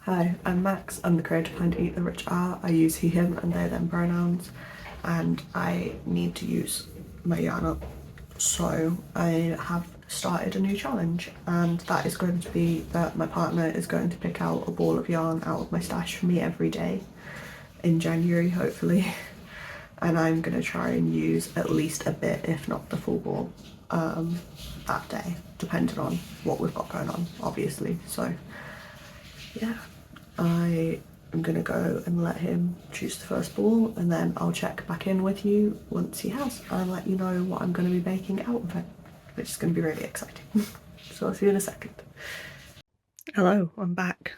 Hi, I'm Max. I'm the creator behind Eat the Rich Art. I use he, him and they, them pronouns, and I need to use my yarn up. So I have started a new challenge, and that is going to be that my partner is going to pick out a ball of yarn out of my stash for me every day in January, hopefully. And I'm going to try and use at least a bit, if not the full ball, that day, depending on what we've got going on, obviously. So yeah, I am going to go and let him choose the first ball, and then I'll check back in with you once he has and let you know what I'm going to be making out of it, which is going to be really exciting. So I'll see you in a second. Hello, I'm back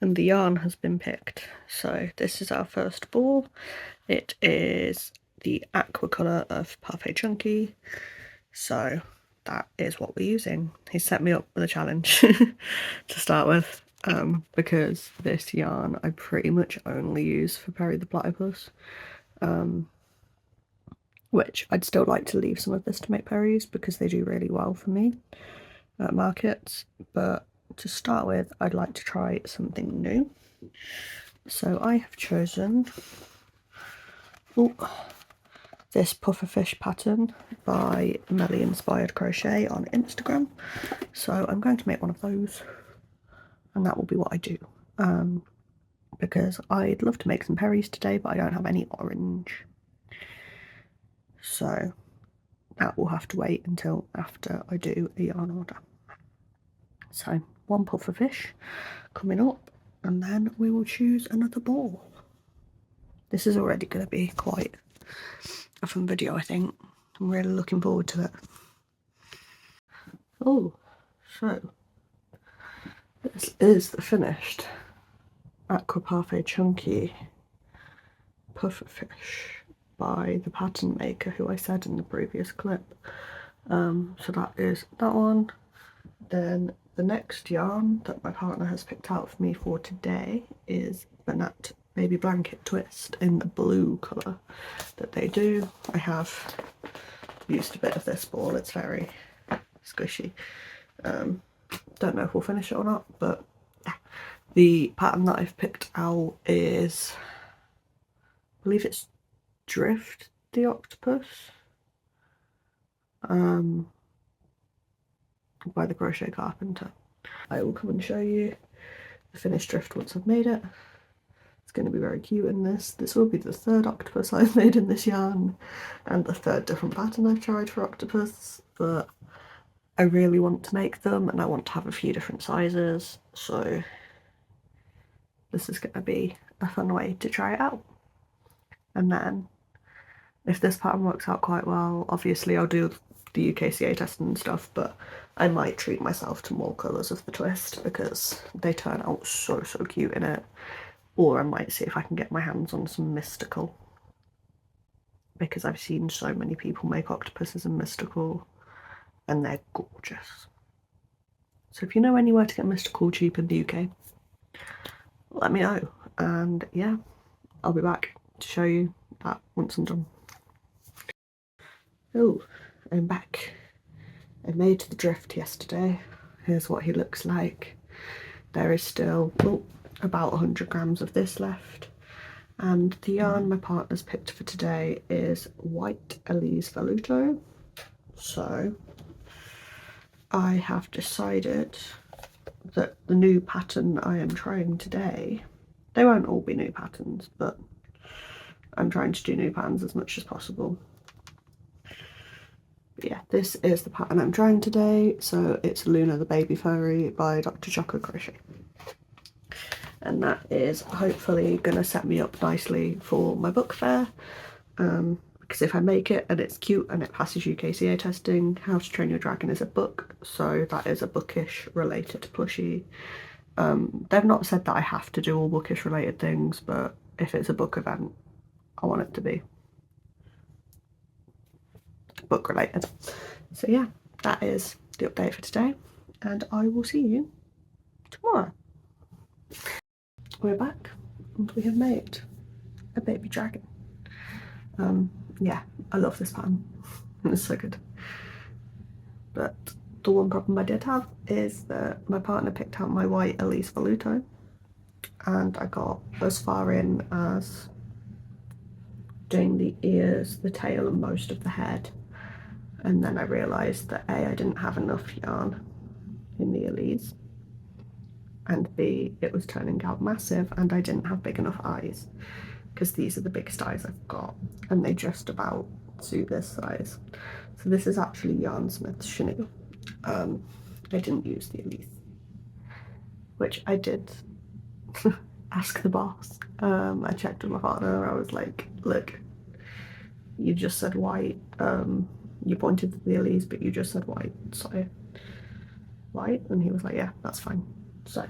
and the yarn has been picked. So this is our first ball. It is the aqua colour of Parfait Chunky. So that is what we're using. He set me up with a challenge to start with, because this yarn I pretty much only use for Perry the Platypus, which I'd still like to leave some of this to make Perry's because they do really well for me at markets. But to start with, I'd like to try something new. So I have chosen this pufferfish pattern by Melly Inspired Crochet on Instagram. So I'm going to make one of those, and that will be what I do, because I'd love to make some Perry's today, but I don't have any orange, so that will have to wait until after I do a yarn order. So one pufferfish coming up, and then we will choose another ball. This is already going to be quite a fun video, I think. I'm really looking forward to it. Oh, so this is the finished Aqua Parfait Chunky pufferfish by the pattern maker who I said in the previous clip. So that is that one. Then the next yarn that my partner has picked out for me for today is Banat Baby Blanket Twist in the blue colour that they do. I have used a bit of this ball, it's very squishy. Don't know if we'll finish it or not, but yeah. The pattern that I've picked out is, I believe it's Drift the Octopus, by the Crochet Carpenter. I will come and show you the finished drift once I've made it. It's going to be very cute in this. This will be the third octopus I've made in this yarn, and the third different pattern I've tried for octopus, but I really want to make them and I want to have a few different sizes, so this is going to be a fun way to try it out. And then if this pattern works out quite well, obviously I'll do the UKCA testing and stuff, but I might treat myself to more colours of the twist because they turn out so cute in it. Or I might see if I can get my hands on some mystical, because I've seen so many people make octopuses in mystical and they're gorgeous. So if you know anywhere to get mystical cheap in the UK, let me know. And yeah, I'll be back to show you that once I'm done. Oh, I'm back. I made the drift yesterday. Here's what he looks like. There is still about 100 grams of this left. And the yarn my partner's picked for today is White Elise Velluto. So I have decided that the new pattern I am trying today, they won't all be new patterns, but I'm trying to do new patterns as much as possible. But yeah, this is the pattern I'm trying today. So it's Luna the Baby Furry by Dr. Choco Crochet. And that is hopefully going to set me up nicely for my book fair, because if I make it and it's cute and it passes UKCA testing, How to Train Your Dragon is a book, so that is a bookish related plushie. They've not said that I have to do all bookish related things, but if it's a book event, I want it to be book related. So yeah, that is the update for today, and I will see you tomorrow. We're back and we have made a baby dragon. Yeah, I love this pattern. It's so good. But the one problem I did have is that my partner picked out my White Elise Velluto, and I got as far in as doing the ears, the tail and most of the head, and then I realised that A, I didn't have enough yarn in the Elise, and B, it was turning out massive and I didn't have big enough eyes, because these are the biggest eyes I've got and they just about suit this size. So this is actually Yarnsmith's chenille. I didn't use the Elise, which I did ask the boss. I checked with my partner. I was like, look, you just said white. You pointed to the Elise, but you just said white, so white. And he was like, yeah, that's fine. So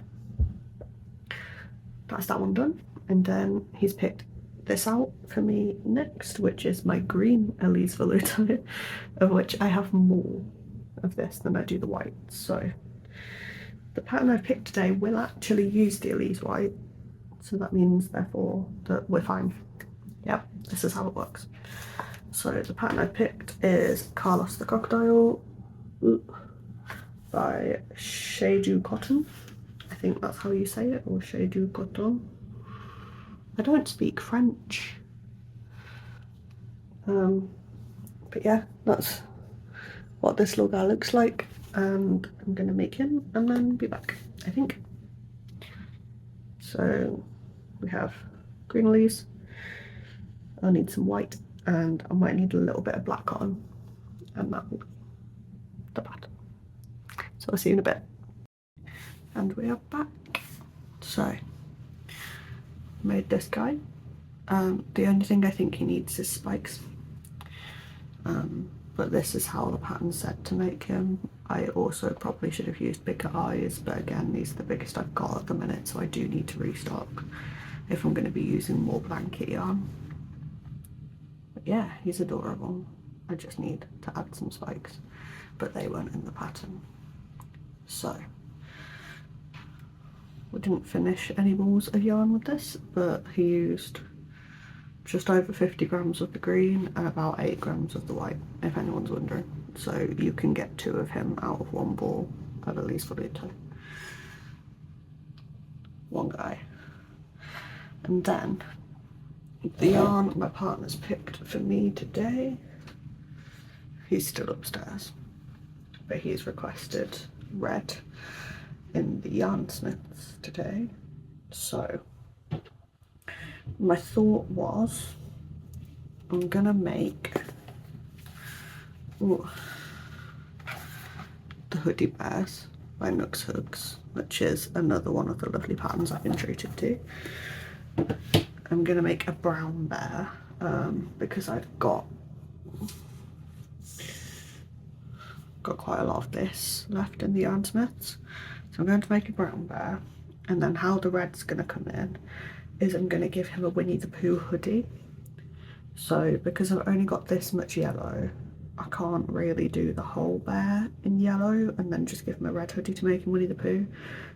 that's that one done. And then he's picked this out for me next, which is my green Elise velouté, of which I have more of this than I do the white. So the pattern I've picked today will actually use the Elise white, so that means therefore that we're fine. Yep, this is how it works. So the pattern I picked is Carlos the Crocodile by Chez du Coton. I think that's how you say it, or Chez du Coton. I don't speak French. But yeah, that's what this little guy looks like, and I'm gonna make him and then be back, I think. So we have green leaves. I'll need some white, and I might need a little bit of black cotton, and that will be the pattern. So I'll see you in a bit. And we are back. So made this guy. The only thing I think he needs is spikes. But this is how the pattern's set to make him. I also probably should have used bigger eyes, but again, these are the biggest I've got at the minute, so I do need to restock if I'm going to be using more blanket yarn. But yeah, he's adorable. I just need to add some spikes, but they weren't in the pattern. So we didn't finish any balls of yarn with this, but he used just over 50 grams of the green and about 8 grams of the white, if anyone's wondering. So you can get 2 of him out of one ball of Elise velouté. One guy. And then the yarn my partner's picked for me today, he's still upstairs, but he's requested red in the Yarnsmiths today. So my thought was, I'm gonna make the Hoodie Bears by Nooks Hooks, which is another one of the lovely patterns I've been treated to. I'm gonna make a brown bear because I've got quite a lot of this left in the Yarnsmiths. So I'm going to make a brown bear, and then how the red's gonna come in is I'm going to give him a Winnie the Pooh hoodie. So because I've only got this much yellow, I can't really do the whole bear in yellow and then just give him a red hoodie to make him Winnie the Pooh.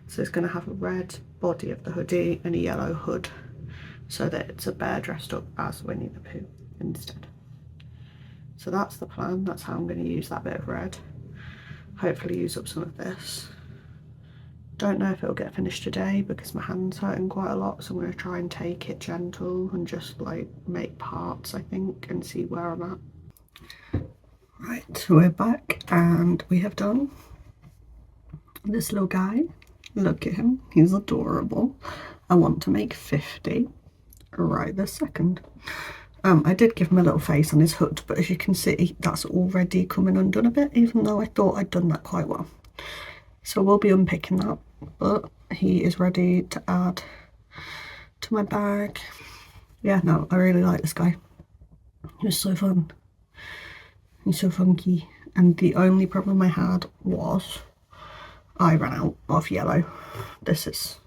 So it's going to have a red body of the hoodie and a yellow hood, so that it's a bear dressed up as Winnie the Pooh instead. So that's the plan. That's how I'm going to use that bit of red. Hopefully use up some of this. Don't know if it'll get finished today because my hand's hurting quite a lot, so I'm going to try and take it gentle and just like make parts, I think, and see where I'm at. Right, so we're back and we have done this little guy. Look at him, he's adorable. I want to make 50 right this second. I did give him a little face on his hood, but as you can see, that's already coming undone a bit, even though I thought I'd done that quite well. So we'll be unpicking that, but he is ready to add to my bag. Yeah, no, I really like this guy. He's so fun. He's so funky. And the only problem I had was I ran out of yellow. This is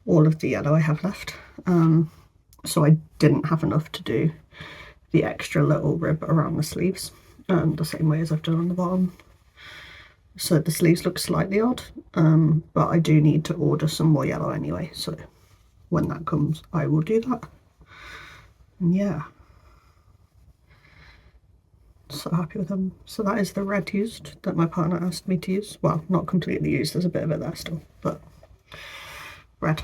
all of the yellow I have left. So I didn't have enough to do the extra little rib around the sleeves, the same way as I've done on the bottom. So the sleeves look slightly odd, but I do need to order some more yellow anyway, so when that comes I will do that. And yeah, so happy with them. So that is the red used that my partner asked me to use. Well, not completely used, there's a bit of it there still, but red.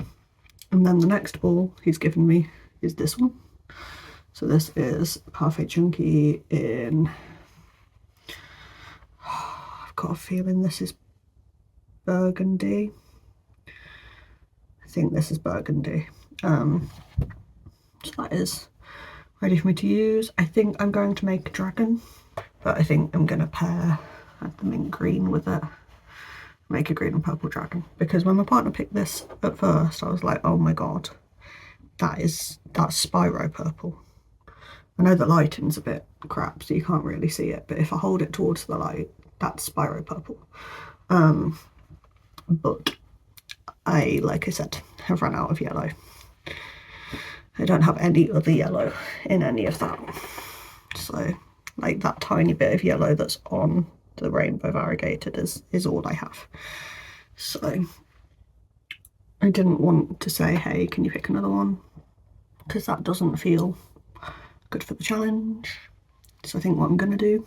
And then the next ball he's given me is this one. So this is Parfait Chunky in, I've got a feeling this is burgundy. I think this is burgundy. So that is ready for me to use. I think I'm going to make a dragon, but I think I'm going to pair them in green with it. Make a green and purple dragon, because when my partner picked this at first I was like, oh my god, that's Spyro purple. I know the lighting's a bit crap so you can't really see it, but if I hold it towards the light, that's Spyro purple. But I, like I said, have run out of yellow. I don't have any other yellow in any of that, so like that tiny bit of yellow that's on the rainbow variegated is all I have. So I didn't want to say, hey, can you pick another one, because that doesn't feel good for the challenge. So I think what I'm going to do,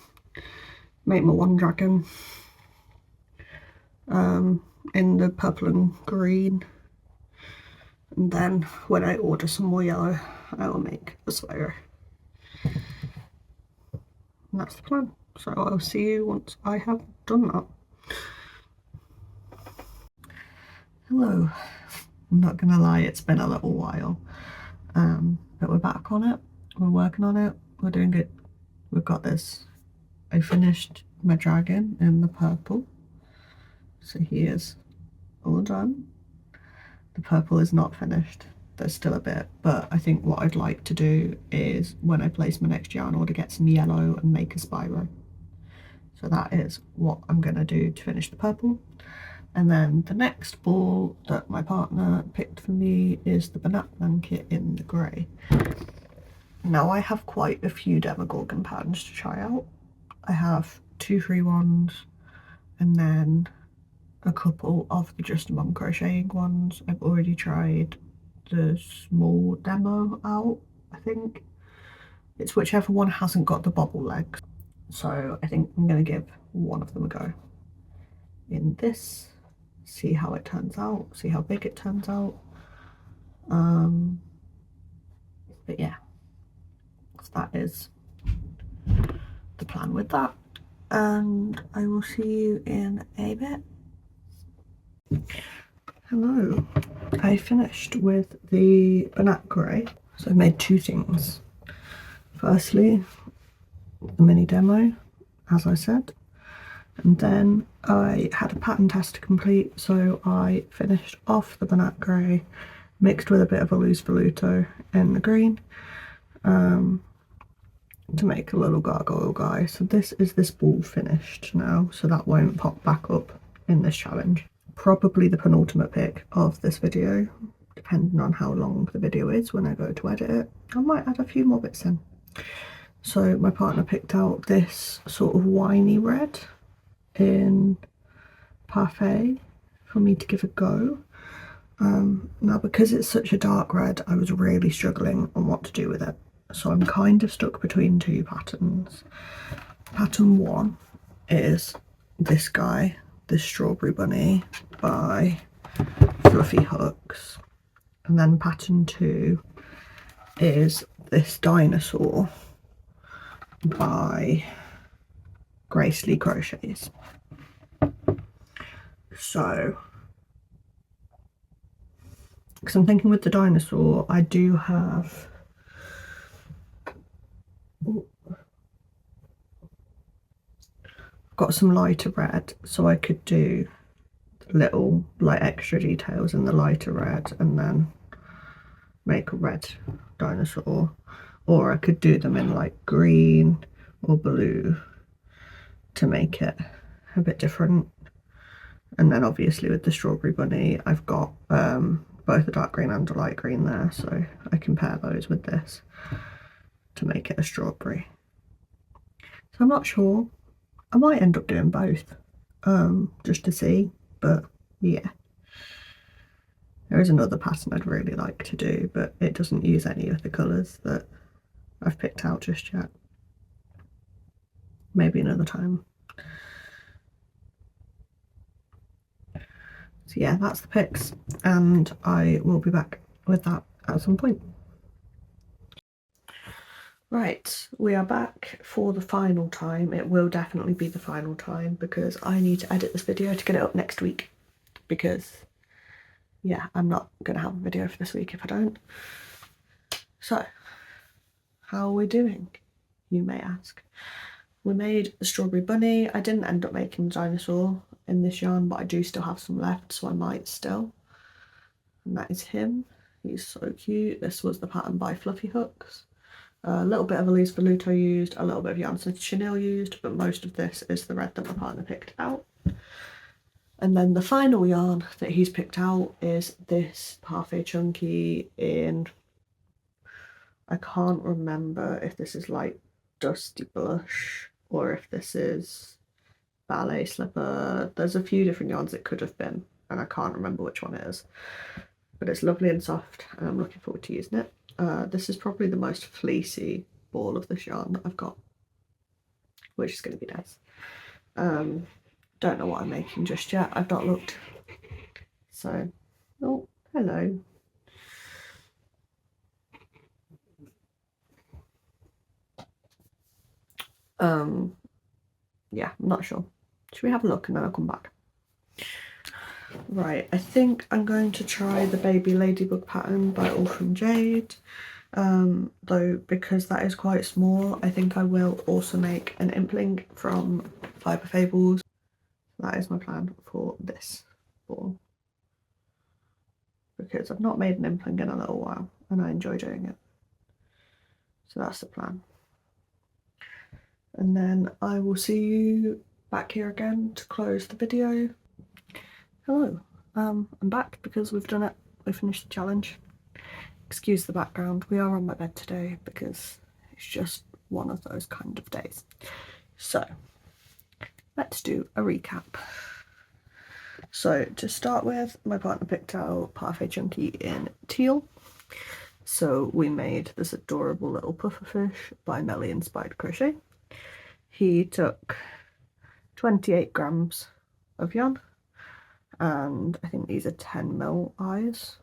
make my one dragon in the purple and green, and then when I order some more yellow I will make a Spyro. And that's the plan. So I'll see you once I have done that. Hello. I'm not gonna lie, it's been a little while, but we're back on it. We're working on it. We're doing it. We've got this. I finished my dragon in the purple, so he is all done. The purple is not finished. There's still a bit, but I think what I'd like to do is when I place my next yarn order, get some yellow and make a Spyro. So that is what I'm going to do to finish the purple. And then the next ball that my partner picked for me is the banana blanket in the grey. Now I have quite a few Demogorgon patterns to try out. I have 2 free ones and then a couple of the Just a Mum crocheting ones. I've already tried the small demo out, I think. It's whichever one hasn't got the bobble legs. So I think I'm going to give one of them a go in this, see how it turns out, see how big it turns out. But yeah, so that is the plan with that, and I will see you in a bit. Hello, I finished with the banana grey. So I made 2 things. Firstly, the mini demo, as I said, and then I had a pattern test to complete, so I finished off the banana grey mixed with a bit of a loose veluto in the green to make a little gargoyle guy. So this is this ball finished now, so that won't pop back up in this challenge. Probably the penultimate pick of this video, depending on how long the video is when I go to edit it. I might add a few more bits in. So my partner picked out this sort of winey red in Parfait for me to give a go. Now because it's such a dark red, I was really struggling on what to do with it. So I'm kind of stuck between 2 patterns. Pattern 1 is this guy, this strawberry bunny by Fluffy Hooks. And then pattern 2 is this dinosaur by Grace Lee Crochets. So, because I'm thinking with the dinosaur, I do have got some lighter red, so I could do little like extra details in the lighter red and then make a red dinosaur, or I could do them in like green or blue to make it a bit different. And then obviously with the strawberry bunny I've got both a dark green and a light green there, so I can pair those with this to make it a strawberry. So I'm not sure, I might end up doing both just to see, but yeah. There is another pattern I'd really like to do, but it doesn't use any of the colours that I've picked out just yet. Maybe another time. So yeah, that's the picks, and I will be back with that at some point. Right, we are back for the final time. It will definitely be the final time because I need to edit this video to get it up next week, because yeah, I'm not gonna have a video for this week if I don't. So, how are we doing, you may ask? We made the strawberry bunny. I didn't end up making the dinosaur in this yarn, but I do still have some left, so I might still. And that is him. He's so cute. This was the pattern by Fluffy Hooks. A little bit of Elise Voluto used, a little bit of Yarn Smith Chenille used, but most of this is the red that my partner picked out. And then the final yarn that he's picked out is this Parfait Chunky in, I can't remember if this is like Dusty Bush or if this is Ballet Slipper. There's a few different yarns it could have been, and I can't remember which one it is. But it's lovely and soft, and I'm looking forward to using it. This is probably the most fleecy ball of this yarn that I've got, which is going to be nice. Don't know what I'm making just yet. I've not looked. So, oh, hello. Yeah, I'm not sure. Should we have a look and then I'll come back? Right, I think I'm going to try the Baby Ladybug pattern by All From Jade. Though because that is quite small, I think I will also make an impling from Fibre Fables. That is my plan for this ball, because I've not made an impling in a little while and I enjoy doing it. So that's the plan. And then I will see you back here again to close the video. Hello, I'm back because we've done it. We finished the challenge. Excuse the background, we are on my bed today because it's just one of those kind of days. So let's do a recap. So to start with, my partner picked out Parfait Chunky in teal. So we made this adorable little pufferfish by Melly Inspired Crochet. He took 28 grams of yarn, and I think these are 10mm eyes.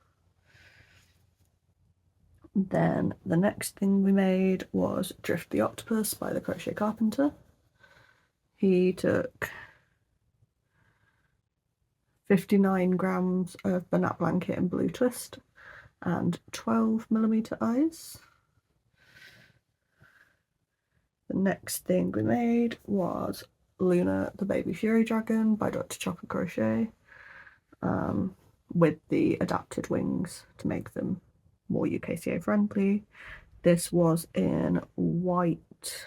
Then the next thing we made was Drift the Octopus by the Crochet Carpenter. He took 59 grams of Banat Blanket and Blue Twist and 12mm eyes. The next thing we made was Luna the Baby Fury Dragon by Dr. Chopper Crochet, with the adapted wings to make them more UKCA friendly. This was in white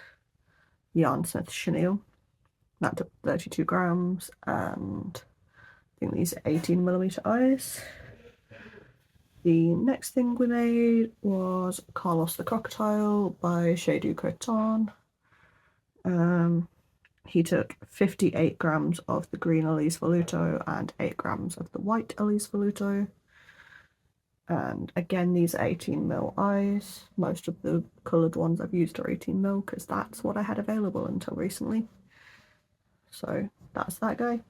Yarn Smith Chenille. That took 32 grams, and I think these are 18mm eyes. The next thing we made was Carlos the Crocodile by Chez du Coton. He took 58 grams of the green Elise Voluto and 8 grams of the white Elise Voluto. And again, these are 18mm eyes. Most of the coloured ones I've used are 18mm because that's what I had available until recently. So that's that guy.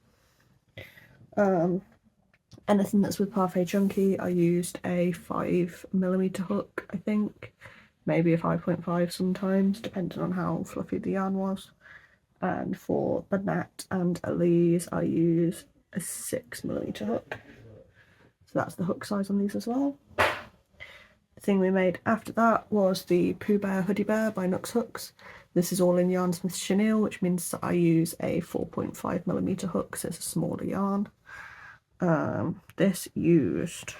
Anything that's with Parfait Chunky, I used a 5mm hook, I think. Maybe a 5.5 sometimes, depending on how fluffy the yarn was. And for Banat and Elise, I use a 6mm hook. So that's the hook size on these as well. The thing we made after that was the Pooh Bear Hoodie Bear by Nux Hooks. This is all in Yarn Smith Chenille, which means that I use a 4.5mm hook, so it's a smaller yarn. This used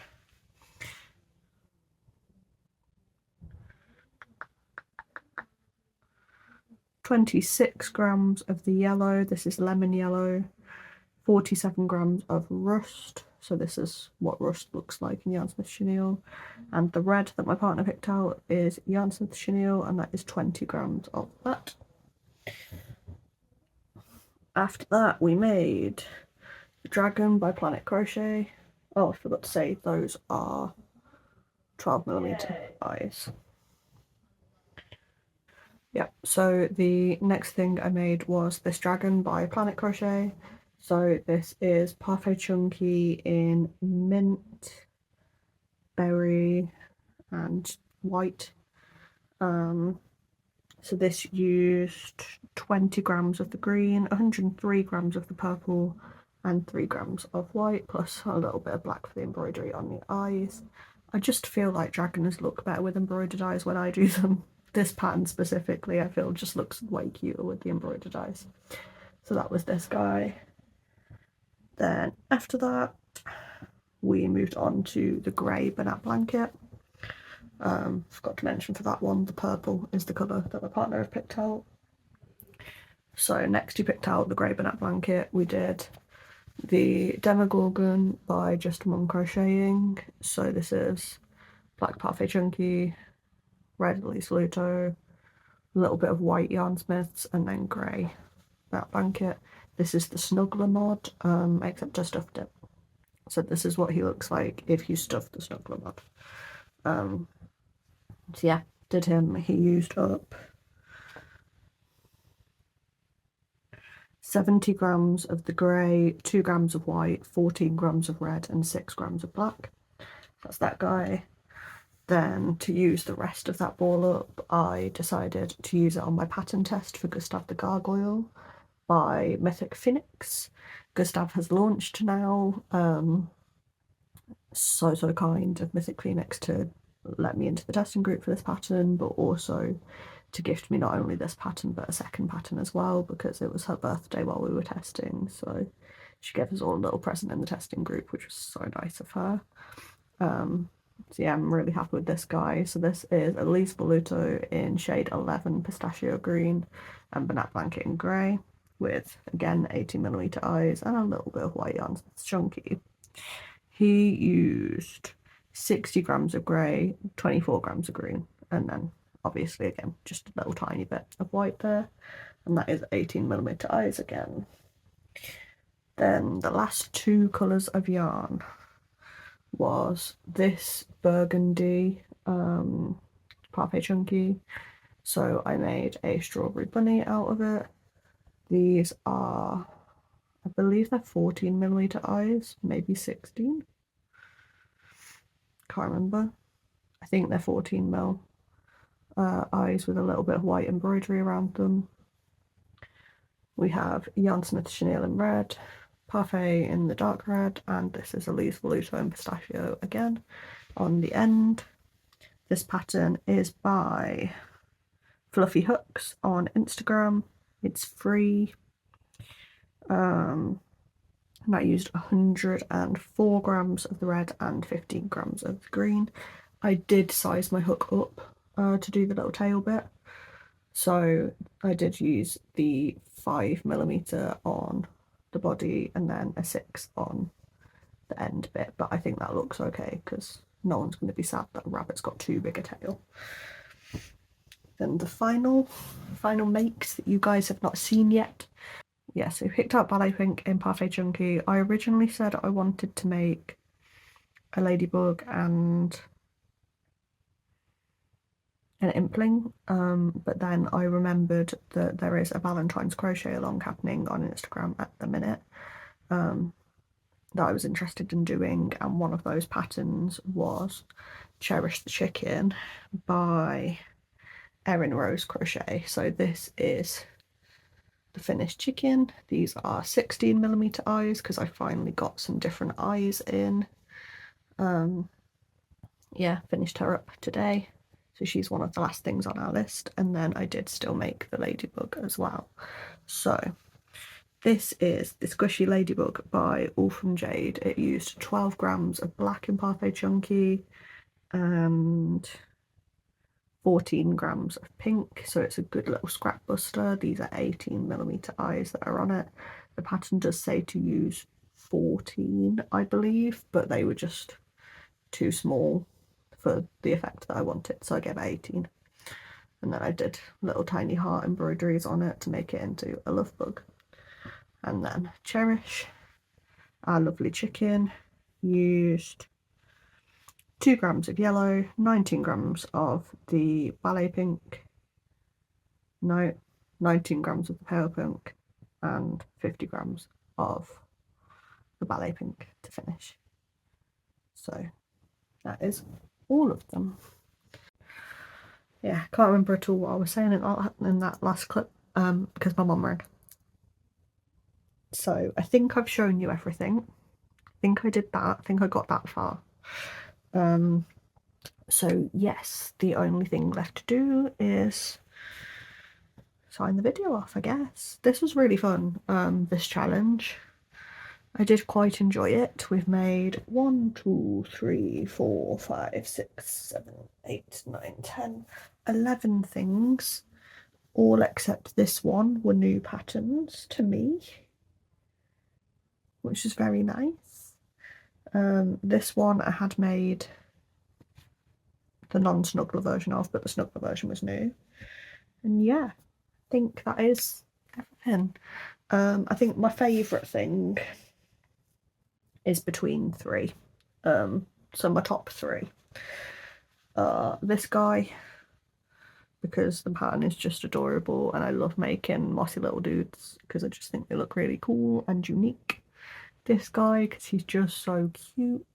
26 grams of the yellow. This is lemon yellow. 47 grams of rust. So this is what rust looks like in Yarn Smith Chenille. And the red that my partner picked out is Yarn Smith Chenille, and that is 20 grams of that. After that, we made the Dragon by Planet Crochet. Oh, I forgot to say, those are 12mm eyes. Yeah, so the next thing I made was this Dragon by Planet Crochet. So this is Parfait Chunky in mint, berry and white. So this used 20 grams of the green, 103 grams of the purple, and 3 grams of white, plus a little bit of black for the embroidery on the eyes. I just feel like dragons look better with embroidered eyes when I do them. This pattern specifically, I feel just looks way cuter with the embroidered eyes. So that was this guy. Then after that, we moved on to the grey banat blanket. Forgot to mention for that one, the purple is the colour that my partner had picked out. So next he picked out the grey banat blanket. We did the Demogorgon by Just Mum Crocheting. So this is black parfait chunky, red Elise Luto, a little bit of white yarn smiths, and then grey banat blanket. This is the Snuggler mod, except I stuffed it. So this is what he looks like if you stuff the Snuggler mod. So yeah, did him. He used up 70 grams of the grey, 2 grams of white, 14 grams of red, and 6 grams of black. That's that guy. Then to use the rest of that ball up, I decided to use it on my pattern test for Gustav the Gargoyle by Mythic Phoenix. Gustav has launched now. So kind of Mythic Phoenix to let me into the testing group for this pattern, but also to gift me not only this pattern but a second pattern as well, because it was her birthday while we were testing, so she gave us all a little present in the testing group, which was so nice of her. So yeah, I'm really happy with this guy. So this is Elise Voluto in shade 11 pistachio green and banat blanket in grey, with again 18mm eyes and a little bit of white yarn. So it's chunky. He used 60 grams of grey, 24 grams of green, and then obviously again just a little tiny bit of white there, and that is 18mm eyes again. Then the last two colours of yarn was this burgundy parfait chunky. So I made a strawberry bunny out of it. These are, I believe they're 14mm eyes, maybe 16. Can't remember. I think they're 14mm eyes with a little bit of white embroidery around them. We have Yarn Smith Chenille in red, Parfait in the dark red, and this is Elise Voluto in pistachio again on the end. This pattern is by Fluffy Hooks on Instagram. It's free. And I used 104 grams of the red and 15 grams of the green. I did size my hook up to do the little tail bit. So I did use the 5mm on the body and then a 6 on the end bit, but I think that looks okay because no one's going to be sad that a rabbit's got too big a tail. Then the final makes that you guys have not seen yet. Yeah, so I picked up Ballet Pink in Parfait Chunky. I originally said I wanted to make a ladybug and an impling, but then I remembered that there is a Valentine's crochet along happening on Instagram at the minute that I was interested in doing, and one of those patterns was Cherish the Chicken by Erin Rose Crochet. So this is the finished chicken. These are 16mm eyes because I finally got some different eyes in. Yeah, finished her up today, so she's one of the last things on our list, and then I did still make the ladybug as well. So this is the Squishy Ladybug by All From Jade. It used 12 grams of black in Parfait Chunky and 14 grams of pink, so it's a good little scrap buster. These are 18mm eyes that are on it. The pattern does say to use 14, I believe, but they were just too small for the effect that I wanted, so I gave it 18. And then I did little tiny heart embroideries on it to make it into a love bug. And then Cherish, our lovely chicken, used 2 grams of yellow, 19 grams of the Ballet Pink, no, 19 grams of the Pale Pink, and 50 grams of the Ballet Pink to finish. So that is all of them. Yeah, can't remember at all what I was saying in that last clip because my mum rang. So I think I've shown you everything. I think I did that. I think I got that far. So yes, the only thing left to do is sign the video off, I guess. This was really fun, this challenge. I did quite enjoy it. We've made 1, 2, 3, 4, 5, 6, 7, 8, 9, 10, 11 things. All except this one were new patterns to me, which is very nice. This one I had made the non-snuggler version of, but the snuggler version was new. And yeah, I think that is everything. I think my favourite thing is between three. So my top three. This guy, because the pattern is just adorable and I love making mossy little dudes because I just think they look really cool and unique. This guy, because he's just so cute.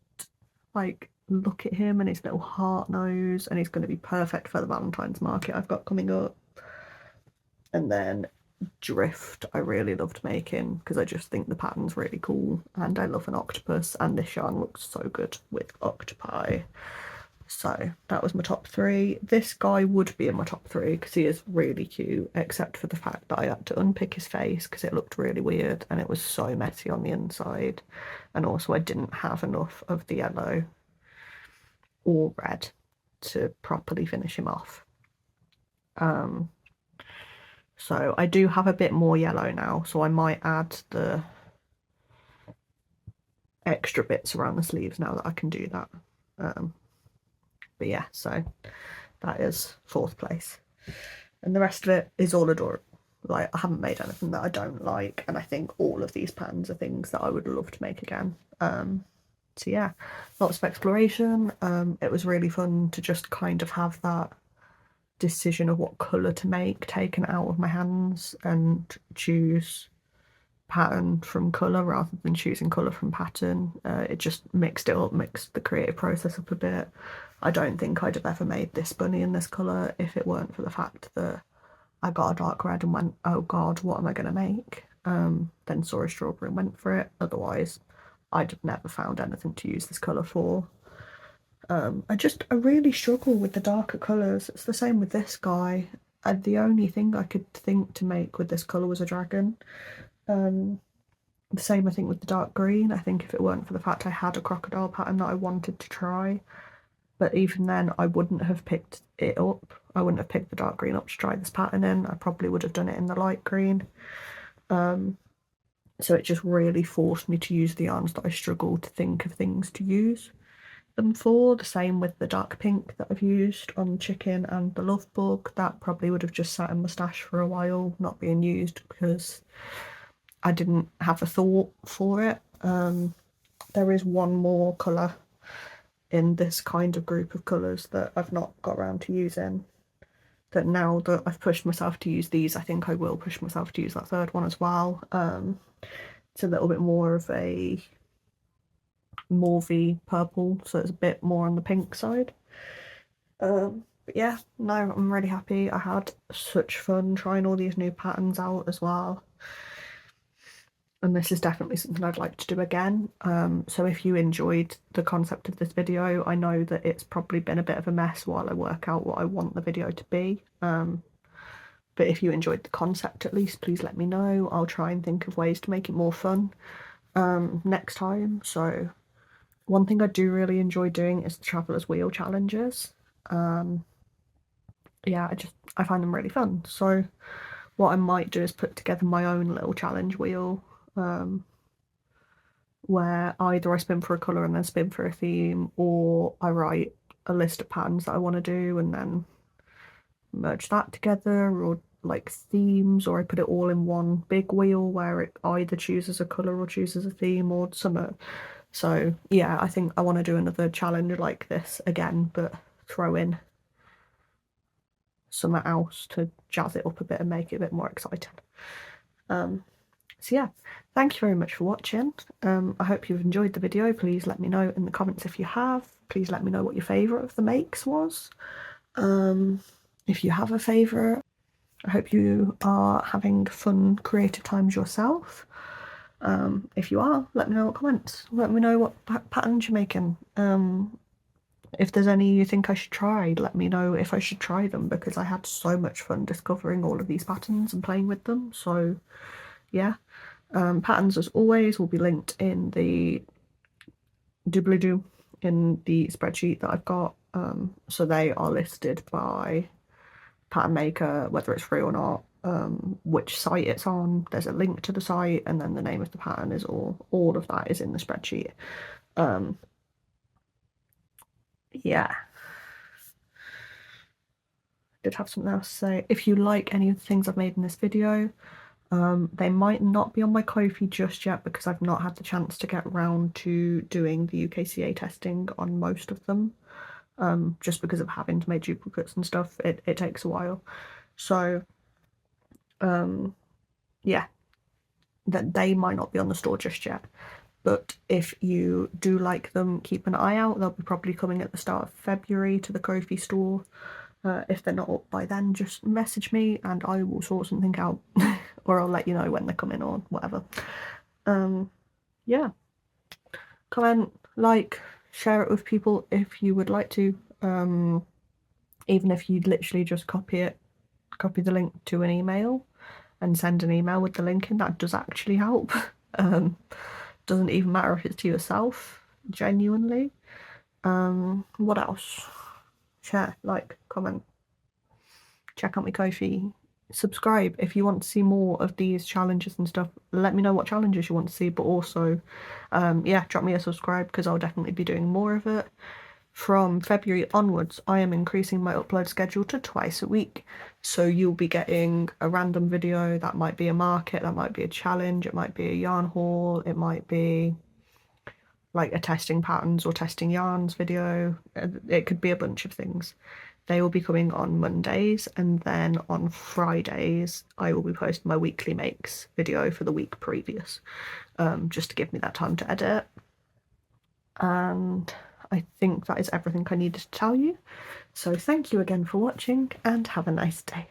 Like, look at him and his little heart nose, and he's going to be perfect for the Valentine's market I've got coming up. And then Drift I really loved making because I just think the pattern's really cool and I love an octopus, and this yarn looks so good with octopi. So that was my top three. This guy would be in my top three because he is really cute, except for the fact that I had to unpick his face because it looked really weird and it was so messy on the inside. And also I didn't have enough of the yellow or red to properly finish him off. So I do have a bit more yellow now, so I might add the extra bits around the sleeves now that I can do that. But yeah, so that is fourth place. And the rest of it is all adorable. Like, I haven't made anything that I don't like, and I think all of these patterns are things that I would love to make again. So yeah, lots of exploration. It was really fun to just kind of have that decision of what colour to make taken out of my hands and choose pattern from colour rather than choosing colour from pattern. It just mixed it up, mixed the creative process up a bit. I don't think I'd have ever made this bunny in this colour if it weren't for the fact that I got a dark red and went, oh god, what am I going to make? Then saw a strawberry and went for it. Otherwise, I'd have never found anything to use this colour for. I really struggle with the darker colours. It's the same with this guy. The only thing I could think to make with this colour was a dragon. The same I think with the dark green. I think if it weren't for the fact I had a crocodile pattern that I wanted to try, but even then I wouldn't have picked it up. I wouldn't have picked the dark green up to try this pattern in. I probably would have done it in the light green. So it just really forced me to use the yarns that I struggle to think of things to use them for. The same with the dark pink that I've used on Chicken and the Love Bug. That probably would have just sat in my stash for a while, not being used because I didn't have a thought for it. There is one more colour in this kind of group of colours that I've not got around to using, that now that I've pushed myself to use these, I think I will push myself to use that third one as well. It's a little bit more of a mauvey purple, so it's a bit more on the pink side. But yeah, no, I'm really happy. I had such fun trying all these new patterns out as well. And this is definitely something I'd like to do again. So if you enjoyed the concept of this video, I know that it's probably been a bit of a mess while I work out what I want the video to be. But if you enjoyed the concept at least, please let me know. I'll try and think of ways to make it more fun next time. So one thing I do really enjoy doing is the Traveller's Wheel challenges. Yeah, I find them really fun. So what I might do is put together my own little challenge wheel, where either I spin for a colour and then spin for a theme, or I write a list of patterns that I want to do and then merge that together, or like themes, or I put it all in one big wheel where it either chooses a colour or chooses a theme or something. So yeah, I think I want to do another challenge like this again, but throw in something else to jazz it up a bit and make it a bit more exciting. So yeah, thank you very much for watching. I hope you've enjoyed the video. Please let me know in the comments if you have. Please let me know what your favourite of the makes was. If you have a favourite, I hope you are having fun creative times yourself. If you are, let me know what comments. Let me know what patterns you're making. If there's any you think I should try, let me know if I should try them, because I had so much fun discovering all of these patterns and playing with them. So yeah, patterns as always will be linked in the doobly-doo in the spreadsheet that I've got. So they are listed by pattern maker, whether it's free or not, which site it's on. There's a link to the site, and then the name of the pattern is all of that is in the spreadsheet. Yeah. Did have something else to say. If you like any of the things I've made in this video, they might not be on my Ko-fi just yet because I've not had the chance to get around to doing the UKCA testing on most of them. Just because of having to make duplicates and stuff, it takes a while. So yeah, that they might not be on the store just yet. But if you do like them, keep an eye out. They'll be probably coming at the start of February to the Ko-fi store. If they're not up by then, just message me and I will sort something out. Or I'll let you know when they're coming or whatever. Yeah. Comment, like, share it with people if you would like to. Even if you literally just copy the link to an email and send an email with the link in, that does actually help. Doesn't even matter if it's to yourself, genuinely. What else? Share, like, comment, check out my Ko-fi, subscribe if you want to see more of these challenges and stuff. Let me know what challenges you want to see, but also yeah, drop me a subscribe because I'll definitely be doing more of it. From February onwards, I am increasing my upload schedule to twice a week. So you'll be getting a random video. That might be a market, that might be a challenge, it might be a yarn haul, it might be like a testing patterns or testing yarns video. It could be a bunch of things. They will be coming on Mondays, and then on Fridays I will be posting my weekly makes video for the week previous, just to give me that time to edit. And I think that is everything I needed to tell you. So thank you again for watching and have a nice day.